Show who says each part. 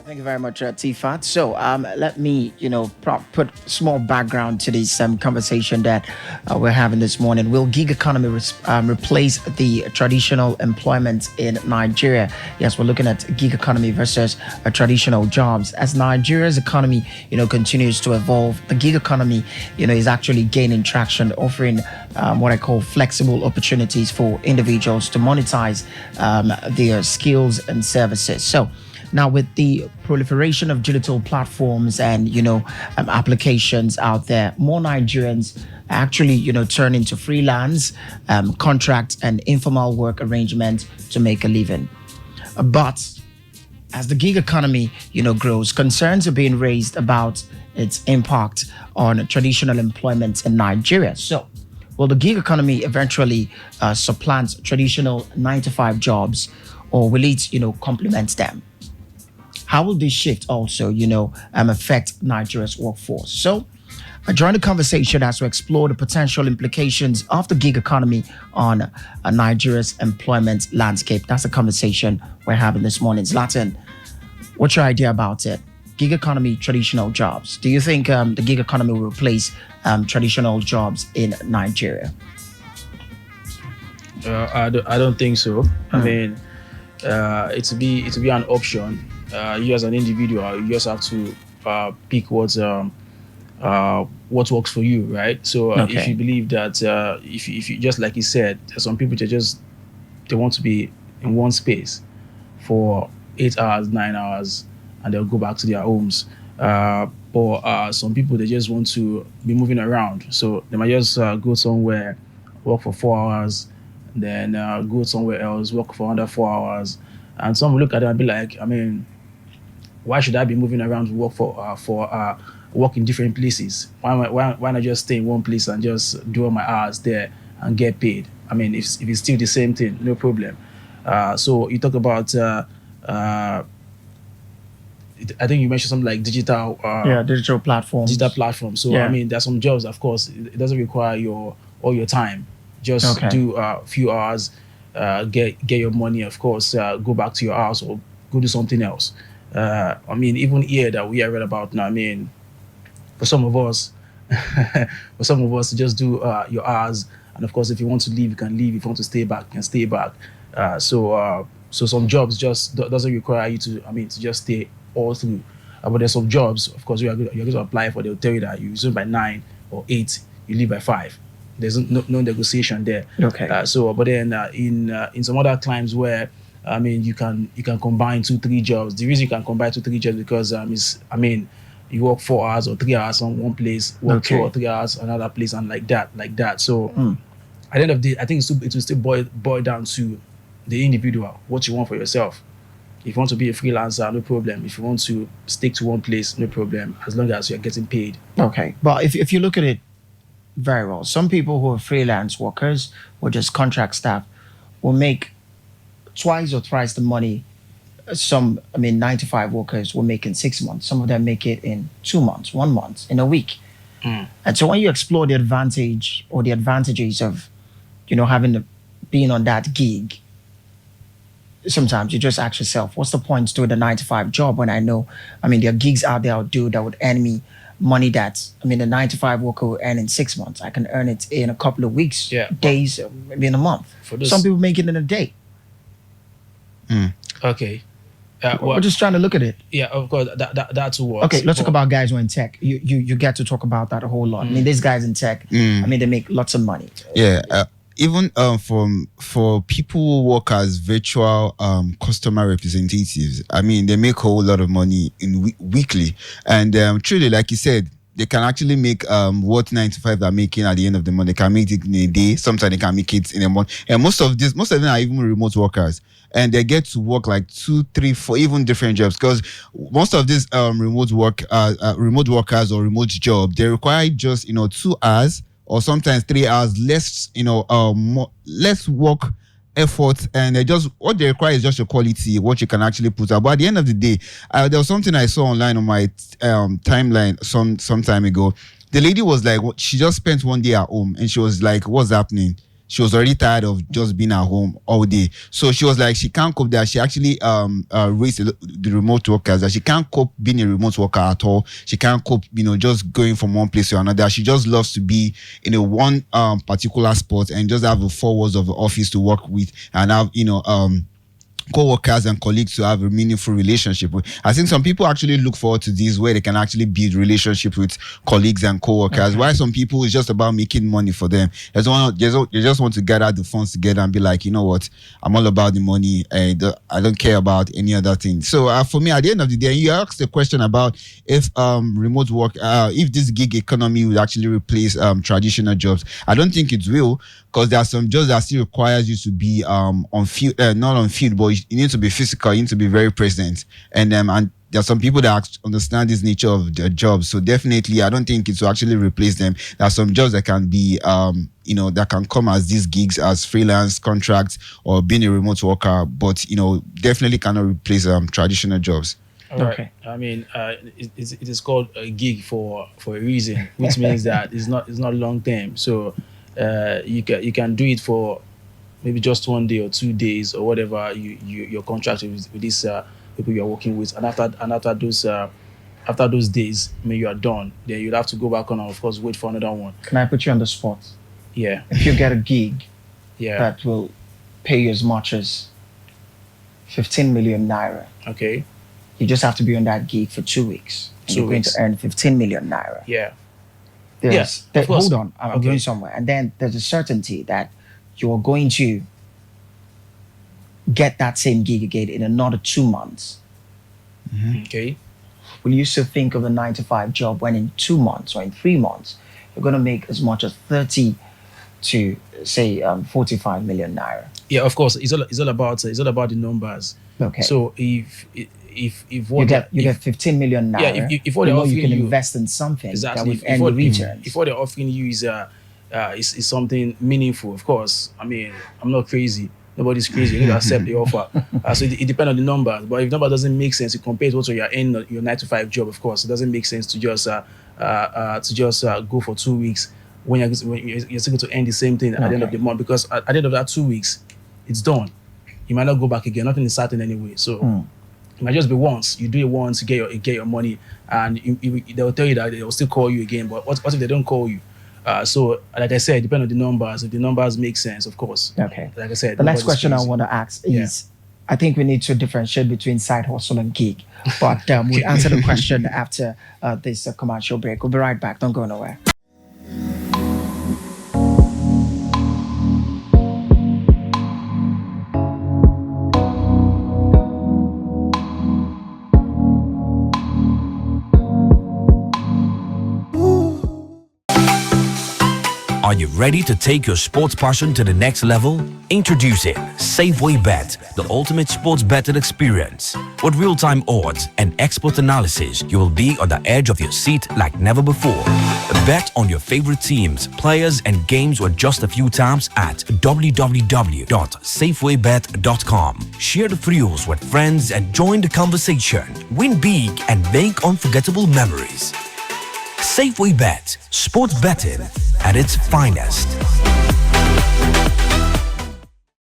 Speaker 1: Thank you very much, Tifat. So, let me, put small background to this conversation that we're having this morning. Will gig economy replace the traditional employment in Nigeria? Yes, we're looking at gig economy versus traditional jobs. As Nigeria's economy, continues to evolve, the gig economy, is actually gaining traction, offering what I call flexible opportunities for individuals to monetize their skills and services. So, now, with the proliferation of digital platforms and applications out there, more Nigerians actually turn into freelance, contract, and informal work arrangements to make a living. But as the gig economy grows, concerns are being raised about its impact on traditional employment in Nigeria. So, will the gig economy eventually supplant traditional 9 to 5 jobs, or will it complement them? How will this shift also, affect Nigeria's workforce? So, join the conversation as we explore the potential implications of the gig economy on Nigeria's employment landscape. That's the conversation we're having this morning. Zlatan, what's your idea about it? Gig economy, traditional jobs. Do you think the gig economy will replace traditional jobs in Nigeria?
Speaker 2: I don't think so. I mean, it to be an option. You as an individual, you just have to pick what works for you, right? So if you believe that, if you just like you said, there's some people they want to be in one space for 8 hours, 9 hours, and they'll go back to their homes. But some people, they just want to be moving around, so they might just go somewhere, work for 4 hours, then go somewhere else, work for another 4 hours. And some will look at it and be like, I mean, why should I be moving around to work for work in different places? Why not just stay in one place and just do all my hours there and get paid? I mean, if it's still the same thing, no problem. So you talk about, I think you mentioned something like digital.
Speaker 1: Digital platforms.
Speaker 2: Digital platforms. So I mean, there's some jobs, of course, it doesn't require all your time. Just do a few hours, get your money, of course, go back to your house or go do something else. I mean, even here that we are read about now, I mean, for some of us, just do your hours. And of course, if you want to leave, you can leave. If you want to stay back, you can stay back. So some jobs just doesn't require you to just stay all through. But there's some jobs, of course, you're going to apply for. They'll tell you that you resume by 9 or 8, you leave by 5. There's no negotiation there.
Speaker 1: Okay.
Speaker 2: But then in some other times where, I mean, you can combine 2-3 jobs. The reason you can combine 2-3 jobs because you work 4 hours or 3 hours on one place, work 2 or 3 hours another place, and like that. So at the end of the day, I think it will still boil down to the individual, what you want for yourself. If you want to be a freelancer, no problem. If you want to stick to one place, no problem, as long as you're getting paid.
Speaker 1: Okay. But if you look at it very well, some people who are freelance workers or just contract staff will make twice or thrice the money. Some, 9 to 5 workers will make in 6 months. Some of them make it in 2 months, 1 month, in a week. And so when you explore the advantage or the advantages of, being on that gig, sometimes you just ask yourself, what's the point to the 9 to 5 job when I know, there are gigs out there I'll do that would earn me money that, the 9 to 5 worker will earn in 6 months. I can earn it in a couple of weeks, days, maybe in a month. Some people make it in a day.
Speaker 2: Okay.
Speaker 1: We're just trying to look at it.
Speaker 2: Yeah, of course, that's what works.
Speaker 1: Okay, let's talk about guys who are in tech. You get to talk about that a whole lot. These guys in tech, they make lots of money.
Speaker 3: Yeah, even for people who work as virtual customer representatives, they make a whole lot of money in weekly. And truly, like you said, they can actually make what 9 to 5 are making at the end of the month. They can make it in a day. Sometimes they can make it in a month. And most of them are even remote workers. And they get to work like 2, 3, 4, even different jobs. Because most of these remote workers or remote job, they require just 2 hours or sometimes 3 hours less less work effort, and what they require is just your quality, what you can actually put out. But at the end of the day, there was something I saw online on my timeline some time ago. The lady was like, she just spent one day at home, and she was like, what's happening? she was already tired of just being at home all day. So she was like, she can't cope that. She actually raised the remote workers, that she can't cope being a remote worker at all. She can't cope, just going from one place to another. She just loves to be in a one particular spot and just have the 4 walls of the office to work with and have, co-workers and colleagues to have a meaningful relationship with. I think some people actually look forward to this where they can actually build relationship with colleagues and co-workers. Okay. While some people, it's just about making money for them. They just want to gather the funds together and be like, you know what, I'm all about the money. I don't care about any other thing. So for me, at the end of the day, you asked the question about if remote work, if this gig economy would actually replace traditional jobs. I don't think it will, because there are some jobs that still requires you to be on field, not on field, but you need to be physical, you need to be very present. And there are some people that understand this nature of their jobs. So definitely, I don't think it will actually replace them. There are some jobs that can be, that can come as these gigs, as freelance contracts or being a remote worker, but, definitely cannot replace traditional jobs.
Speaker 2: Okay. I mean, it is called a gig for a reason, which means that it's not long term. So you can do it for maybe just 1 day or 2 days or whatever your contract with these people you're working with, and after those days, I mean, you are done. Then you'll have to go back on and of course wait for another one.
Speaker 1: Can I put you on the spot?
Speaker 2: Yeah.
Speaker 1: If you get a gig, that will pay you as much as 15 million naira.
Speaker 2: Okay.
Speaker 1: You just have to be on that gig for 2 weeks. And you're going to earn 15 million naira.
Speaker 2: Yeah.
Speaker 1: Hold on, I'm going somewhere. And then there's a certainty that you are going to get that same gig again in another 2 months.
Speaker 2: Mm-hmm. Okay.
Speaker 1: Will you still think of a 9-to-5 job when in 2 months or in 3 months you're going to make as much as 30 to say 45 million naira?
Speaker 2: Yeah, of course. It's all about the numbers.
Speaker 1: Okay.
Speaker 2: So if
Speaker 1: what you get 15 million naira,
Speaker 2: yeah, if what they're offering
Speaker 1: you can invest in something
Speaker 2: exactly,
Speaker 1: that would earn the returns.
Speaker 2: If what they're offering you is something meaningful, of course. I mean, I'm not crazy. Nobody's crazy. You need to accept the offer. So it depends on the numbers. But if the number doesn't make sense, you compare it to you're in your 9-to-5 job. Of course, it doesn't make sense to just go for 2 weeks when you're still going to earn the same thing at the end of the month, because at the end of that 2 weeks, it's done. You might not go back again. Nothing is certain anyway. So. It might just be once. You do it once, you get your money, and they'll tell you that they'll still call you again. But what if they don't call you? So, like I said, depend on the numbers. If the numbers make sense, of course.
Speaker 1: Okay.
Speaker 2: Like I said,
Speaker 1: the next question I want to ask is, I think we need to differentiate between side hustle and gig. But we'll answer the question after this commercial break. We'll be right back. Don't go nowhere.
Speaker 4: Are you ready to take your sports passion to the next level? Introducing Safeway Bet, the ultimate sports betting experience. With real-time odds and expert analysis, you will be on the edge of your seat like never before. Bet on your favorite teams, players, and games with just a few taps at www.safewaybet.com. Share the thrills with friends and join the conversation. Win big and make unforgettable memories. Safeway Bet, sports betting at its finest.